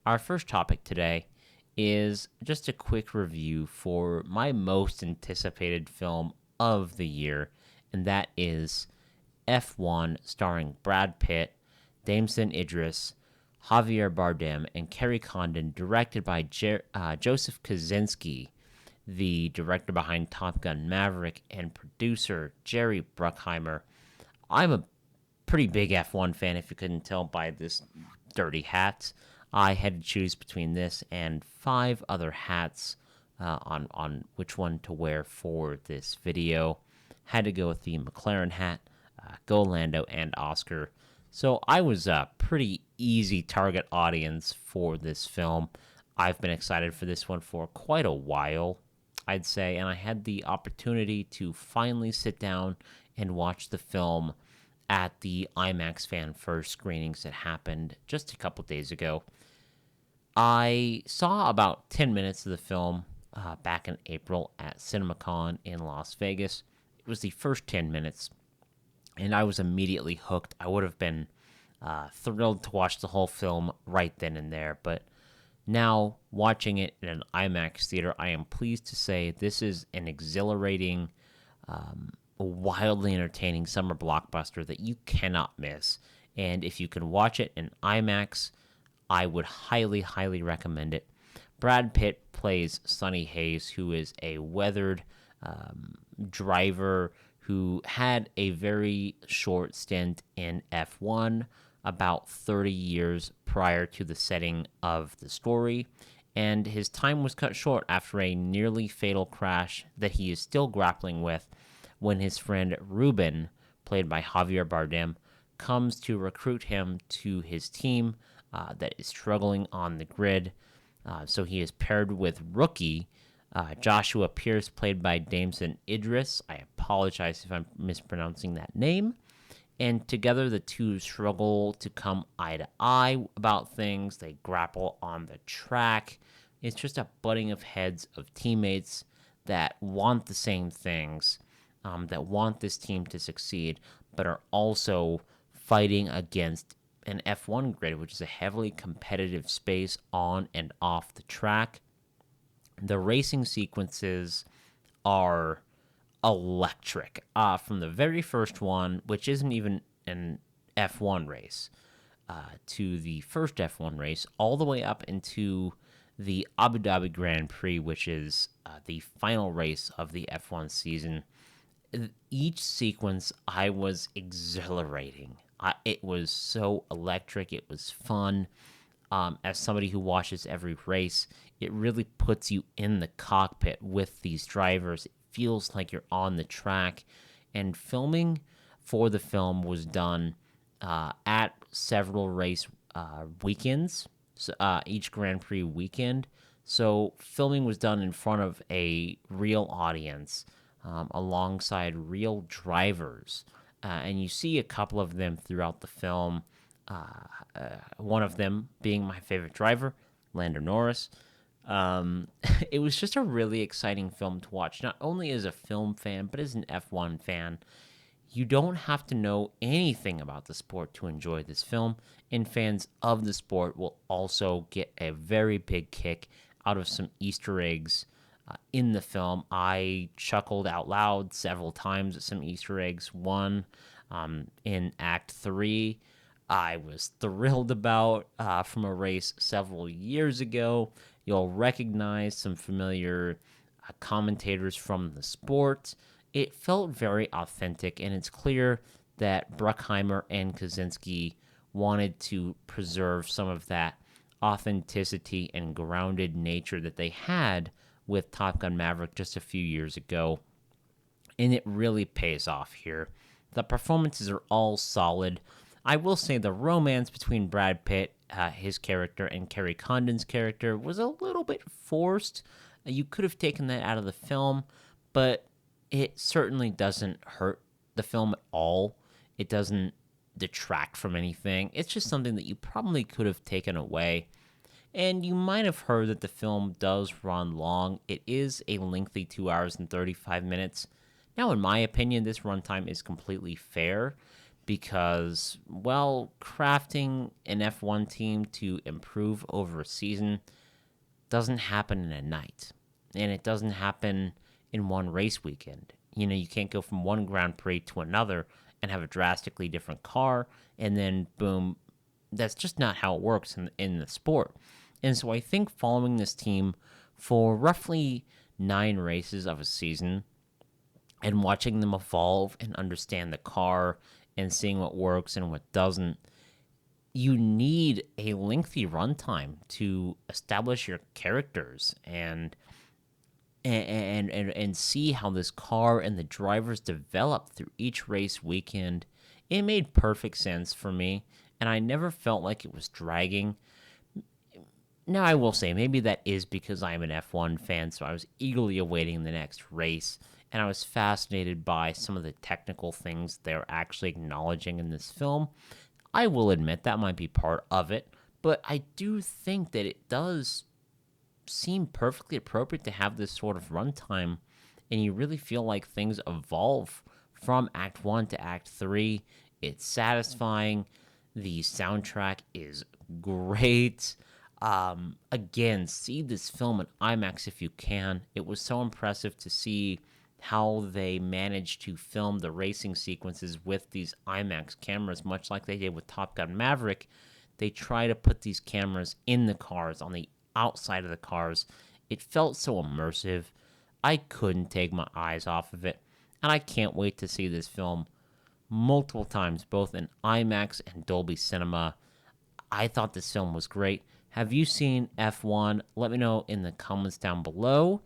Our first topic today is just a quick review for my most anticipated film of the year, and that is F1 starring Brad Pitt, Damson Idris, Javier Bardem, and Kerry Condon, directed by Joseph Kosinski, the director behind Top Gun Maverick, and producer Jerry Bruckheimer. I'm a pretty big F1 fan, if you couldn't tell by this dirty hat. I had to choose between this and five other hats on which one to wear for this video. Had to go with the McLaren hat, go Lando and Oscar. So I was a pretty easy target audience for this film. I've been excited for this one for quite a while, I'd say, and I had the opportunity to finally sit down and watch the film at the IMAX Fan First screenings that happened just a couple days ago. I saw about 10 minutes of the film back in April at CinemaCon in Las Vegas. It was the first 10 minutes, and I was immediately hooked. I would have been thrilled to watch the whole film right then and there, but now watching it in an IMAX theater, I am pleased to say this is an exhilarating, wildly entertaining summer blockbuster that you cannot miss. And if you can watch it in IMAX, I would highly, highly recommend it. Brad Pitt plays Sonny Hayes, who is a weathered driver who had a very short stint in F1, about 30 years prior to the setting of the story, and his time was cut short after a nearly fatal crash that he is still grappling with when his friend Ruben, played by Javier Bardem, comes to recruit him to his team that is struggling on the grid. So he is paired with rookie Joshua Pierce, played by Damson Idris. I apologize if I'm mispronouncing that name. And together, the two struggle to come eye to eye about things. They grapple on the track. It's just a butting of heads of teammates that want the same things, that want this team to succeed, but are also fighting against an F1 grid, which is a heavily competitive space on and off the track. The racing sequences are electric. From the very first one, which isn't even an F1 race, to the first F1 race, all the way up into the Abu Dhabi Grand Prix, which is the final race of the F1 season. Each sequence, I was exhilarating. It was so electric. It was fun. As somebody who watches every race, it really puts you in the cockpit with these drivers. It feels like you're on the track. And filming for the film was done at several race weekends, so, each Grand Prix weekend. So filming was done in front of a real audience, alongside real drivers. And you see a couple of them throughout the film. One of them being my favorite driver, Lando Norris. It was just a really exciting film to watch, not only as a film fan, but as an F1 fan. You don't have to know anything about the sport to enjoy this film, and fans of the sport will also get a very big kick out of some Easter eggs in the film. I chuckled out loud several times at some Easter eggs. One in Act 3, I was thrilled about from a race several years ago. You'll recognize some familiar commentators from the sport. It felt very authentic, and it's clear that Bruckheimer and Kosinski wanted to preserve some of that authenticity and grounded nature that they had with Top Gun Maverick just a few years ago. And it really pays off here. The performances are all solid. I will say the romance between Brad Pitt, his character, and Kerry Condon's character was a little bit forced. You could have taken that out of the film, but it certainly doesn't hurt the film at all. It doesn't detract from anything. It's just something that you probably could have taken away. And you might have heard that the film does run long. It is a lengthy 2 hours and 35 minutes. Now, in my opinion, this runtime is completely fair because, well, crafting an F1 team to improve over a season doesn't happen in a night, and it doesn't happen in one race weekend. You can't go from one Grand Prix to another and have a drastically different car, and then boom, that's just not how it works in the sport. And so I think following this team for roughly 9 races of a season and watching them evolve and understand the car and seeing what works and what doesn't, you need a lengthy runtime to establish your characters and see how this car and the drivers develop through each race weekend. It made perfect sense for me, and I never felt like it was dragging. Now, I will say, maybe that is because I'm an F1 fan, so I was eagerly awaiting the next race, and I was fascinated by some of the technical things they're actually acknowledging in this film. I will admit that might be part of it, but I do think that it does seem perfectly appropriate to have this sort of runtime, and you really feel like things evolve from Act 1 to Act 3. It's satisfying. The soundtrack is great. Again, see this film in IMAX if you can. It was so impressive to see how they managed to film the racing sequences with these IMAX cameras, much like they did with Top Gun Maverick. They try to put these cameras in the cars, on the outside of the cars. It felt so immersive. I couldn't take my eyes off of it, and I can't wait to see this film multiple times, both in IMAX and Dolby Cinema. I thought this film was great. Have you seen F1? Let me know in the comments down below.